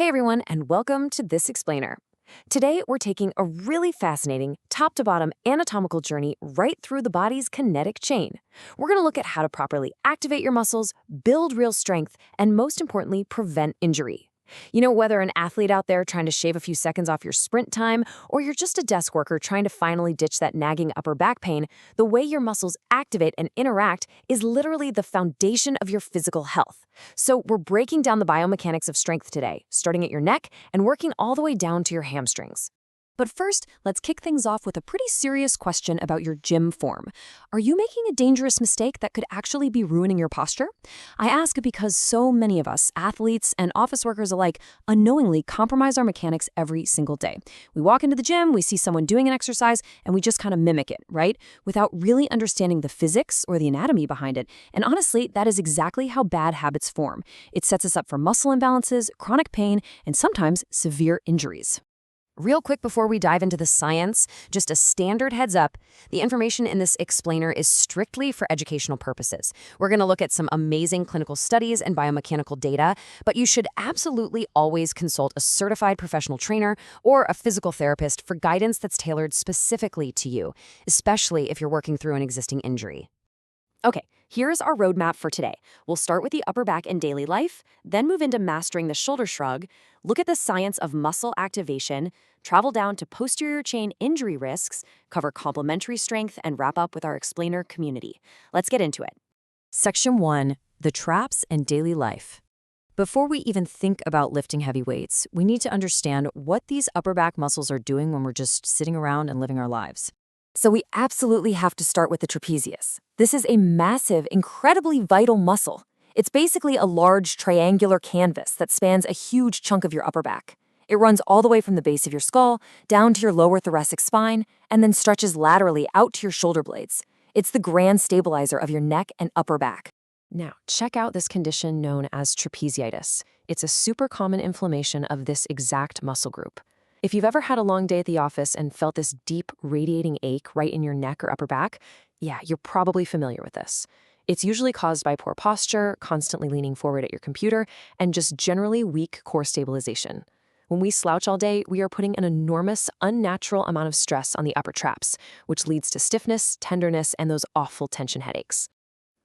Hey everyone, and welcome to This Explainer. Today, we're taking a really fascinating, top-to-bottom anatomical journey right through the body's kinetic chain. We're going to look at how to properly activate your muscles, build real strength, and most importantly, prevent injury. You know, whether an athlete out there trying to shave a few seconds off your sprint time, or you're just a desk worker trying to finally ditch that nagging upper back pain, the way your muscles activate and interact is literally the foundation of your physical health. So we're breaking down the biomechanics of strength today, starting at your neck and working all the way down to your hamstrings. But first, let's kick things off with a pretty serious question about your gym form. Are you making a dangerous mistake that could actually be ruining your posture? I ask because so many of us, athletes and office workers alike, unknowingly compromise our mechanics every single day. We walk into the gym, we see someone doing an exercise, and we just kind of mimic it, right? Without really understanding the physics or the anatomy behind it. And honestly, that is exactly how bad habits form. It sets us up for muscle imbalances, chronic pain, and sometimes severe injuries. Real quick before we dive into the science, just a standard heads up, the information in this explainer is strictly for educational purposes. We're going to look at some amazing clinical studies and biomechanical data, but you should absolutely always consult a certified professional trainer or a physical therapist for guidance that's tailored specifically to you, especially if you're working through an existing injury. Okay, here's our roadmap for today. We'll start with the upper back in daily life, then move into mastering the shoulder shrug, look at the science of muscle activation, travel down to posterior chain injury risks, cover complementary strength, and wrap up with our explainer community. Let's get into it. Section 1, the traps and daily life. Before we even think about lifting heavy weights, we need to understand what these upper back muscles are doing when we're just sitting around and living our lives. So we absolutely have to start with the trapezius. This is a massive, incredibly vital muscle. It's basically a large triangular canvas that spans a huge chunk of your upper back. It runs all the way from the base of your skull down to your lower thoracic spine and then stretches laterally out to your shoulder blades. It's the grand stabilizer of your neck and upper back. Now, check out this condition known as trapeziitis. It's a super common inflammation of this exact muscle group. If you've ever had a long day at the office and felt this deep, radiating ache right in your neck or upper back, yeah, you're probably familiar with this. It's usually caused by poor posture, constantly leaning forward at your computer, and just generally weak core stabilization. When we slouch all day, we are putting an enormous, unnatural amount of stress on the upper traps, which leads to stiffness, tenderness, and those awful tension headaches.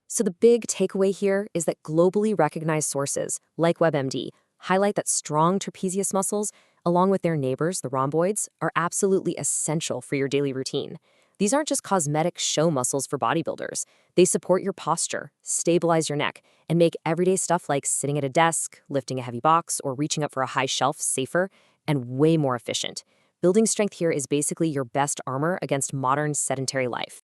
So the big takeaway here is that globally recognized sources, like WebMD, highlight that strong trapezius muscles, along with their neighbors, the rhomboids, are absolutely essential for your daily routine. These aren't just cosmetic show muscles for bodybuilders. They support your posture, stabilize your neck, and make everyday stuff like sitting at a desk, lifting a heavy box, or reaching up for a high shelf safer and way more efficient. Building strength here is basically your best armor against modern sedentary life.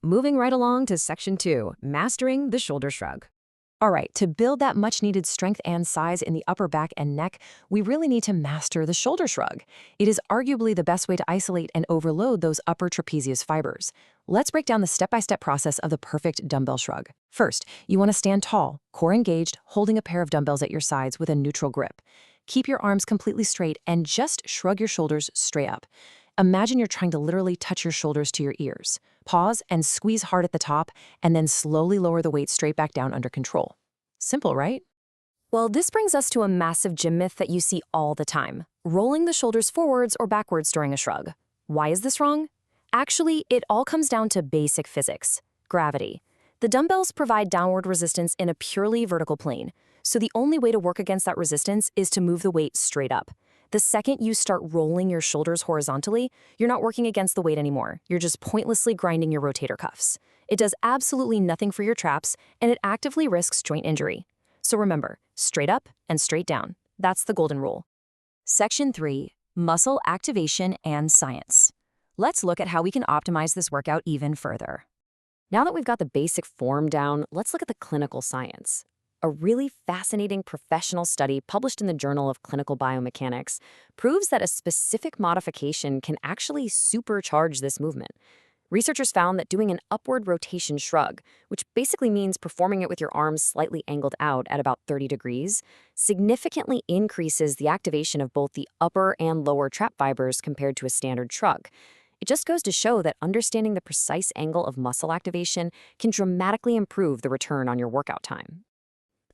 Moving right along to Section 2, mastering the shoulder shrug. All right, to build that much-needed strength and size in the upper back and neck, we really need to master the shoulder shrug. It is arguably the best way to isolate and overload those upper trapezius fibers. Let's break down the step-by-step process of the perfect dumbbell shrug. First, you want to stand tall, core engaged, holding a pair of dumbbells at your sides with a neutral grip. Keep your arms completely straight and just shrug your shoulders straight up. Imagine you're trying to literally touch your shoulders to your ears. Pause and squeeze hard at the top, and then slowly lower the weight straight back down under control. Simple, right? Well, this brings us to a massive gym myth that you see all the time: rolling the shoulders forwards or backwards during a shrug. Why is this wrong? Actually, it all comes down to basic physics: gravity. The dumbbells provide downward resistance in a purely vertical plane, so the only way to work against that resistance is to move the weight straight up. The second you start rolling your shoulders horizontally, you're not working against the weight anymore. You're just pointlessly grinding your rotator cuffs. It does absolutely nothing for your traps, and it actively risks joint injury. So remember, straight up and straight down. That's the golden rule. Section 3, muscle activation and science. Let's look at how we can optimize this workout even further. Now that we've got the basic form down, let's look at the clinical science. A really fascinating professional study published in the Journal of Clinical Biomechanics proves that a specific modification can actually supercharge this movement. Researchers found that doing an upward rotation shrug, which basically means performing it with your arms slightly angled out at about 30 degrees, significantly increases the activation of both the upper and lower trap fibers compared to a standard shrug. It just goes to show that understanding the precise angle of muscle activation can dramatically improve the return on your workout time.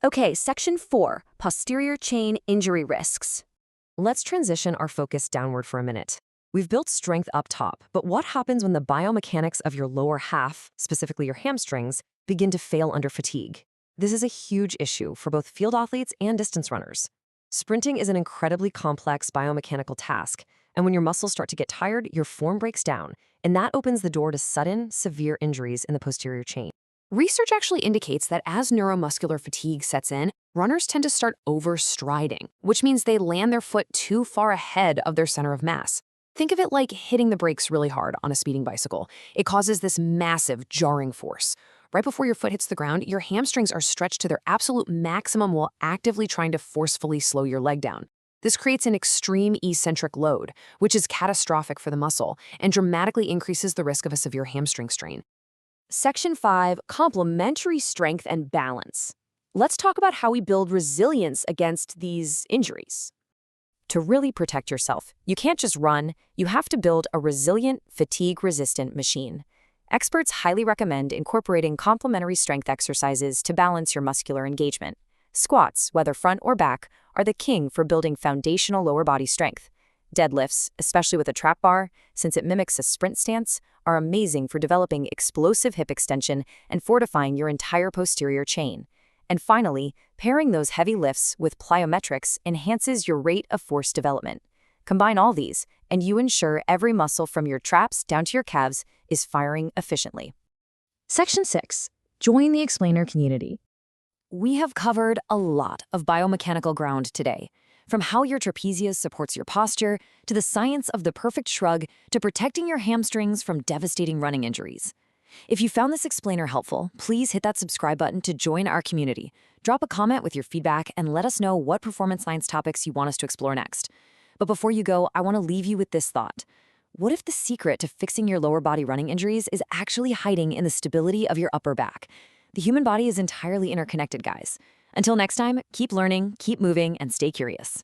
Okay, Section 4, posterior chain injury risks. Let's transition our focus downward for a minute. We've built strength up top, but what happens when the biomechanics of your lower half, specifically your hamstrings, begin to fail under fatigue? This is a huge issue for both field athletes and distance runners. Sprinting is an incredibly complex biomechanical task, and when your muscles start to get tired, your form breaks down, and that opens the door to sudden, severe injuries in the posterior chain. Research actually indicates that as neuromuscular fatigue sets in, runners tend to start overstriding, which means they land their foot too far ahead of their center of mass. Think of it like hitting the brakes really hard on a speeding bicycle. It causes this massive, jarring force. Right before your foot hits the ground, your hamstrings are stretched to their absolute maximum while actively trying to forcefully slow your leg down. This creates an extreme eccentric load, which is catastrophic for the muscle and dramatically increases the risk of a severe hamstring strain. Section 5, complementary strength and balance. Let's talk about how we build resilience against these injuries. To really protect yourself, you can't just run, you have to build a resilient, fatigue-resistant machine. Experts highly recommend incorporating complementary strength exercises to balance your muscular engagement. Squats, whether front or back, are the king for building foundational lower body strength. Deadlifts, especially with a trap bar, since it mimics a sprint stance, are amazing for developing explosive hip extension and fortifying your entire posterior chain. And finally, pairing those heavy lifts with plyometrics enhances your rate of force development. Combine all these, and you ensure every muscle from your traps down to your calves is firing efficiently. Section 6. Join the explainer community. We have covered a lot of biomechanical ground today, from how your trapezius supports your posture, to the science of the perfect shrug, to protecting your hamstrings from devastating running injuries. If you found this explainer helpful, please hit that subscribe button to join our community. Drop a comment with your feedback and let us know what performance science topics you want us to explore next. But before you go, I want to leave you with this thought. What if the secret to fixing your lower body running injuries is actually hiding in the stability of your upper back? The human body is entirely interconnected, guys. Until next time, keep learning, keep moving, and stay curious.